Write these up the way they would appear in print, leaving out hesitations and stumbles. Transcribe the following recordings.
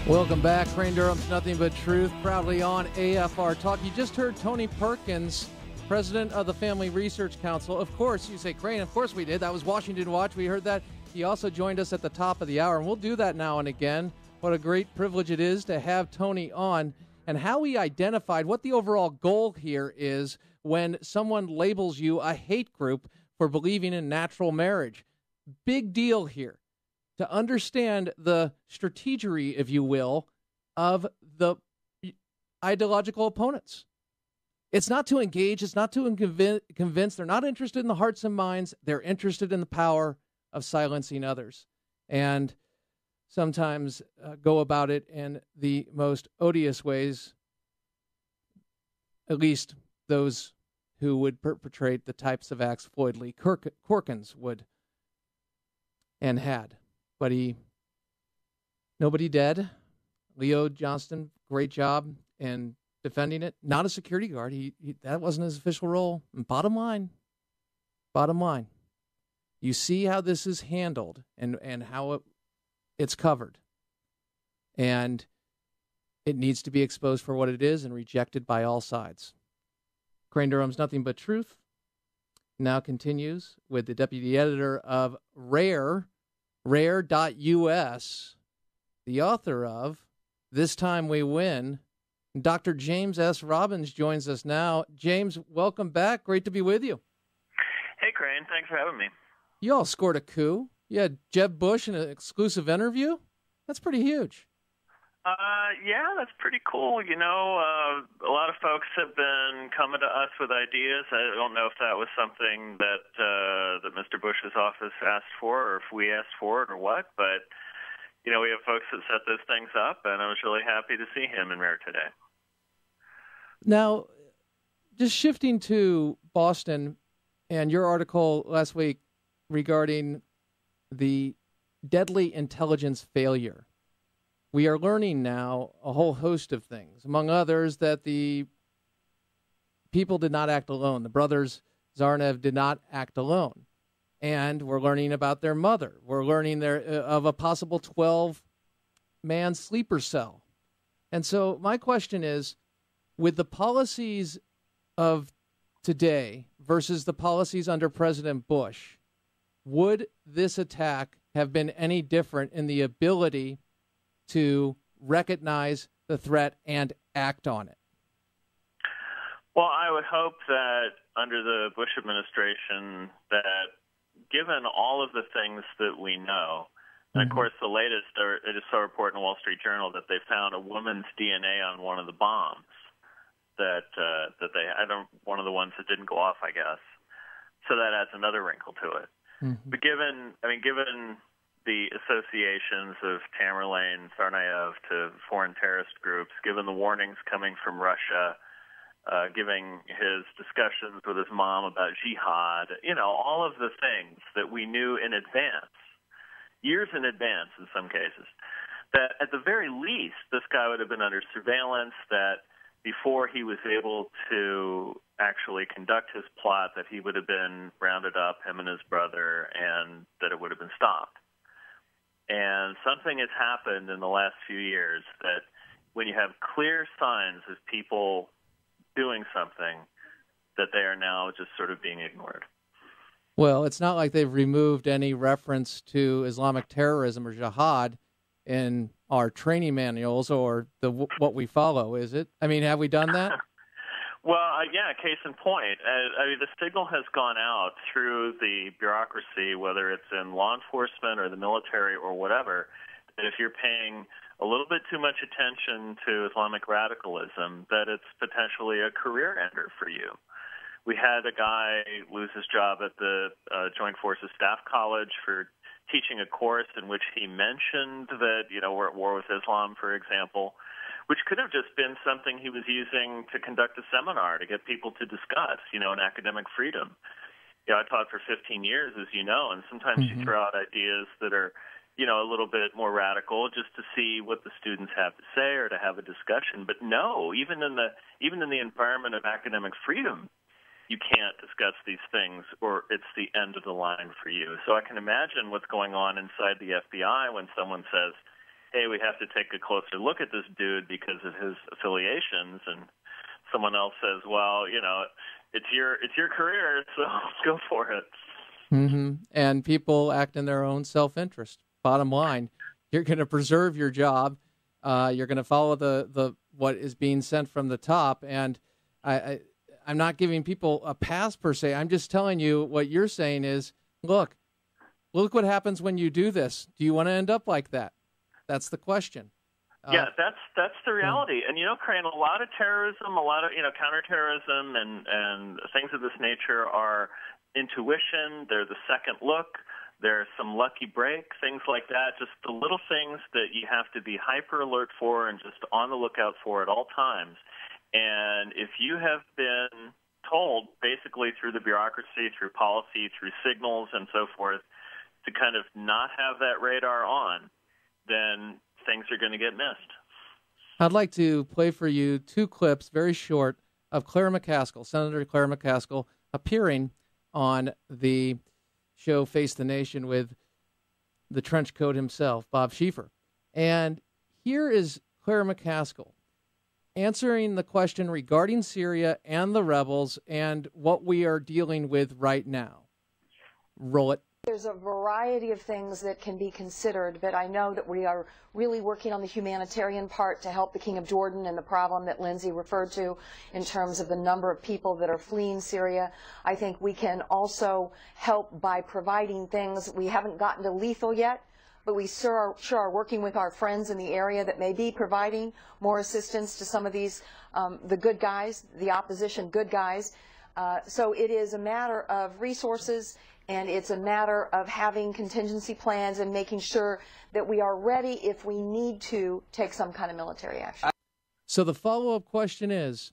Welcome back. Crane Durham's Nothing But Truth, proudly on AFR Talk. You just heard Tony Perkins, president of the Family Research Council. Of course, you say, Crane, of course we did. That was Washington Watch. We heard that. He also joined us at the top of the hour, and we'll do that now and again. What a great privilege it is to have Tony on, and how he identified what the overall goal here is when someone labels you a hate group for believing in natural marriage. Big deal here. To understand the strategery, if you will, of the ideological opponents. It's not to engage. It's not to convince. They're not interested in the hearts and minds. They're interested in the power of silencing others. And sometimes go about it in the most odious ways, at least those who would perpetrate the types of acts Floyd Lee Corkins would and had. But nobody dead. Leo Johnston, great job in defending it. Not a security guard. That wasn't his official role. And bottom line, you see how this is handled and how it's covered. And it needs to be exposed for what it is and rejected by all sides. Crane Durham's Nothing But Truth now continues with the deputy editor of Rare.us, the author of This Time We Win. Dr. James S. Robbins joins us now. James, welcome back. Great to be with you. Hey, Crane. Thanks for having me. You all scored a coup. You had Jeb Bush in an exclusive interview. That's pretty huge. Yeah, that's pretty cool. You know, a lot of folks have been coming to us with ideas. I don't know if that was something that that Mr. Bush's office asked for, or if we asked for it, or what. But you know, we have folks that set those things up, and I was really happy to see him in Rare today. Now, just shifting to Boston and your article last week regarding the deadly intelligence failure. We are learning now a whole host of things, among others that the people did not act alone. The brothers Tsarnaev did not act alone. And we're learning about their mother. We're learning of a possible 12-man sleeper cell. And so my question is, with the policies of today versus the policies under President Bush, would this attack have been any different in the ability to recognize the threat and act on it? Well, I would hope that under the Bush administration, that given all of the things that we know, and of course the latest, it is so reported in the Wall Street Journal that they found a woman's DNA on one of the bombs one of the ones that didn't go off, I guess. So that adds another wrinkle to it. But given the associations of Tamerlane, Tsarnaev to foreign terrorist groups, given the warnings coming from Russia, giving his discussions with his mom about jihad, you know, all of the things that we knew in advance, years in advance in some cases, that at the very least this guy would have been under surveillance, that before he was able to actually conduct his plot, that he would have been rounded up, him and his brother, and that it would have been stopped. And something has happened in the last few years that when you have clear signs of people doing something, that they are now just sort of being ignored. Well, it's not like they've removed any reference to Islamic terrorism or jihad in our training manuals or what we follow, is it? I mean, have we done that? Well, yeah, case in point. I mean, the signal has gone out through the bureaucracy, whether it's in law enforcement or the military or whatever, that if you're paying a little bit too much attention to Islamic radicalism, that it's potentially a career ender for you. We had a guy lose his job at the Joint Forces Staff College for teaching a course in which he mentioned that, you know, we're at war with Islam, for example, which could have just been something he was using to conduct a seminar to get people to discuss, you know, an academic freedom. You know, I taught for 15 years, as you know, and sometimes you throw out ideas that are, you know, a little bit more radical just to see what the students have to say or to have a discussion. But no, even in the environment of academic freedom, you can't discuss these things or it's the end of the line for you. So I can imagine what's going on inside the FBI when someone says, hey, we have to take a closer look at this dude because of his affiliations, and someone else says, well, it's your career, so go for it. Mm-hmm. And people act in their own self-interest. Bottom line, you're going to preserve your job. You're going to follow the what is being sent from the top. And I'm not giving people a pass per se. I'm just telling you what you're saying is, look what happens when you do this. Do you want to end up like that? That's the question. Yeah, that's the reality. And, Crane, a lot of terrorism, a lot of, counterterrorism and things of this nature are intuition. They're the second look. There's some lucky break, things like that, just the little things that you have to be hyper alert for and just on the lookout for at all times. And if you have been told, basically through the bureaucracy, through policy, through signals and so forth, to kind of not have that radar on, then things are going to get missed. I'd like to play for you 2 clips, very short, of Claire McCaskill, Senator Claire McCaskill, appearing on the show Face the Nation with the trench coat himself, Bob Schieffer. And here is Claire McCaskill answering the question regarding Syria and the rebels and what we are dealing with right now. Roll it. There's a variety of things that can be considered, but I know that we are really working on the humanitarian part to help the King of Jordan and the problem that Lindsay referred to in terms of the number of people that are fleeing Syria. I think we can also help by providing things. We haven't gotten to lethal yet, but we sure are working with our friends in the area that may be providing more assistance to some of these, the good guys, the opposition good guys. So it is a matter of resources, and it's a matter of having contingency plans and making sure that we are ready if we need to take some kind of military action. So the follow-up question is,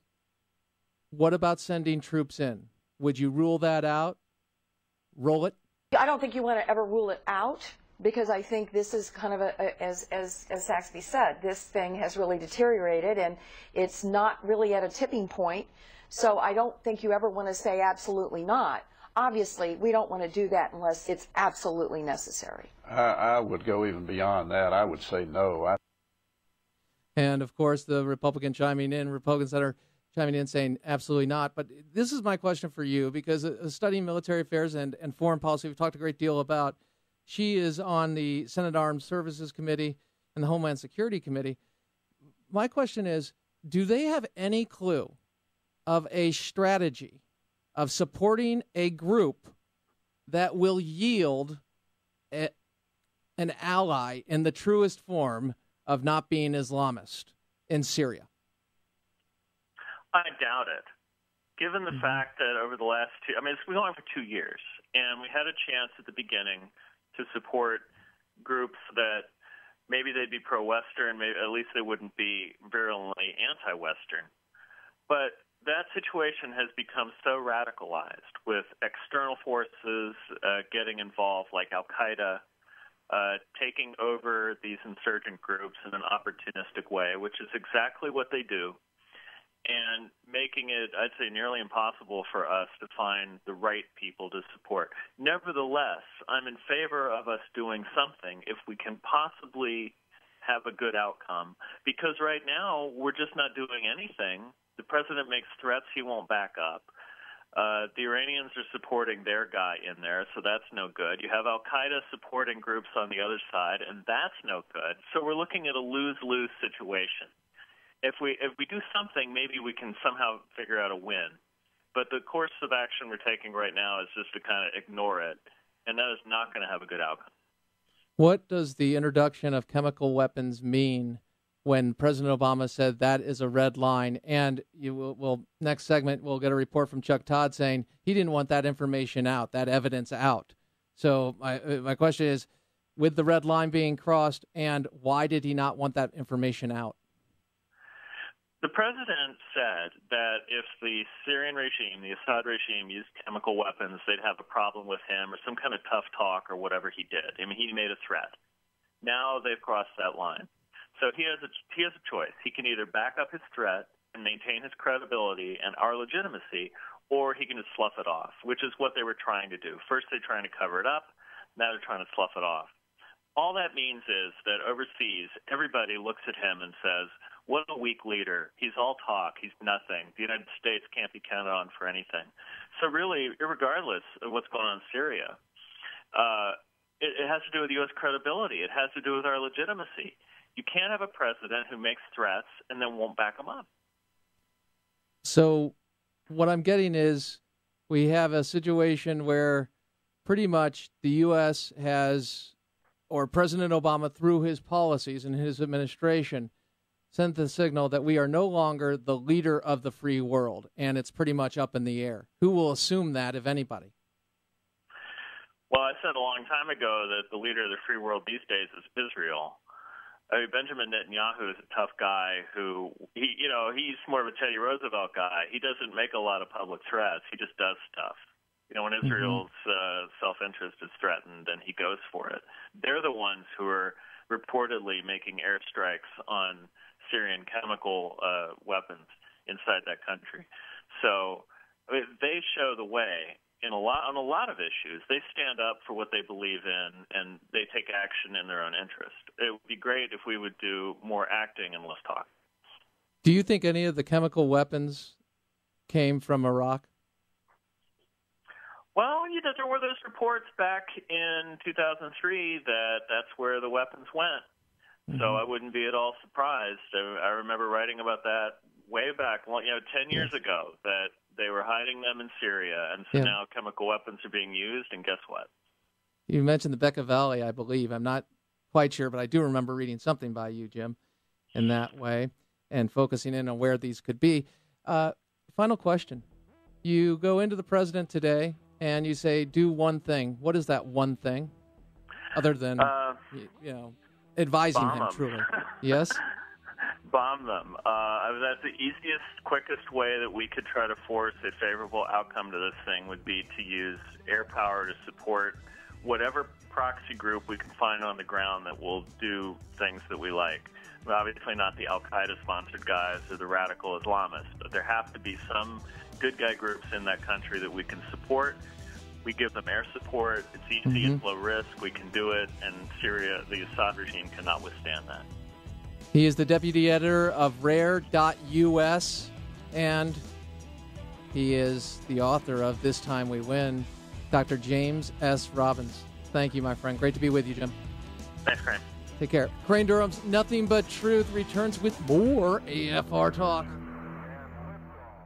what about sending troops in? Would you rule that out? Roll it? I don't think you want to ever rule it out, because I think this is kind of as Saxby said, this thing has really deteriorated and it's not really at a tipping point. So I don't think you ever want to say absolutely not. Obviously, we don't want to do that unless it's absolutely necessary. I would go even beyond that. I would say no. And, of course, the Republicans that are chiming in saying absolutely not. But this is my question for you, because studying military affairs and foreign policy, we've talked a great deal about. She is on the Senate Armed Services Committee and the Homeland Security Committee. My question is, do they have any clue of a strategy of supporting a group that will yield an ally in the truest form of not being Islamist in Syria? I doubt it, given the fact that over the last it's been going on for 2 years, and we had a chance at the beginning to support groups that maybe they'd be pro-Western, maybe at least they wouldn't be virulently anti-Western. But that situation has become so radicalized with external forces getting involved, like Al-Qaeda, taking over these insurgent groups in an opportunistic way, which is exactly what they do, and making it, I'd say, nearly impossible for us to find the right people to support. Nevertheless, I'm in favor of us doing something if we can possibly have a good outcome, because right now we're just not doing anything. The president makes threats he won't back up. The Iranians are supporting their guy in there, so that's no good. You have Al-Qaeda supporting groups on the other side, and that's no good. So we're looking at a lose-lose situation. If we do something, maybe we can somehow figure out a win. But the course of action we're taking right now is just to kind of ignore it, and that is not going to have a good outcome. What does the introduction of chemical weapons mean when President Obama said that is a red line? And next segment, we'll get a report from Chuck Todd saying he didn't want that information out, that evidence out. So my question is, with the red line being crossed, and why did he not want that information out? The president said that if the Syrian regime, the Assad regime, used chemical weapons, they'd have a problem with him or some kind of tough talk or whatever he did. I mean, he made a threat. Now they've crossed that line. So he has a choice. He can either back up his threat and maintain his credibility and our legitimacy, or he can just slough it off, which is what they were trying to do. First, they're trying to cover it up. Now they're trying to slough it off. all that means is that overseas, everybody looks at him and says, what a weak leader. He's all talk. He's nothing. The United States can't be counted on for anything. So really, regardless of what's going on in Syria, it has to do with U.S. credibility. It has to do with our legitimacy. You can't have a president who makes threats and then won't back them up. So what I'm getting is we have a situation where pretty much the U.S. has, or President Obama, through his policies and his administration, sent the signal that we are no longer the leader of the free world, and it's pretty much up in the air. Who will assume that, if anybody? Well, I said a long time ago that the leader of the free world these days is Israel. I mean, Benjamin Netanyahu is a tough guy who, he's more of a Teddy Roosevelt guy. He doesn't make a lot of public threats. He just does stuff. When Israel's self-interest is threatened, then he goes for it. They're the ones who are reportedly making airstrikes on Syrian chemical weapons inside that country. So they show the way on a lot of issues. They stand up for what they believe in, and they take action in their own interest. It would be great if we would do more acting and less talk. Do you think any of the chemical weapons came from Iraq? Well, there were those reports back in 2003 that that's where the weapons went. Mm-hmm. So I wouldn't be at all surprised. I remember writing about that way back, 10 years ago, that they were hiding them in Syria, and so now chemical weapons are being used, and guess what? You mentioned the Bekaa Valley, I believe. I'm not quite sure, but I do remember reading something by you, Jim, in that way, and focusing in on where these could be. Final question. You go into the president today, and you say, do one thing. What is that one thing, other than, advising him, truly? Yes? Bomb them. That's the easiest, quickest way that we could try to force a favorable outcome to this thing would be to use air power to support whatever proxy group we can find on the ground that will do things that we like. Obviously not the Al-Qaeda-sponsored guys or the radical Islamists, but there have to be some good guy groups in that country that we can support. We give them air support. It's easy, it's low risk. We can do it, and Syria, the Assad regime, cannot withstand that. He is the deputy editor of Rare.us, and he is the author of This Time We Win, Dr. James S. Robbins. Thank you, my friend. Great to be with you, Jim. Thanks, Crane. Take care. Crane Durham's Nothing But Truth returns with more AFR talk.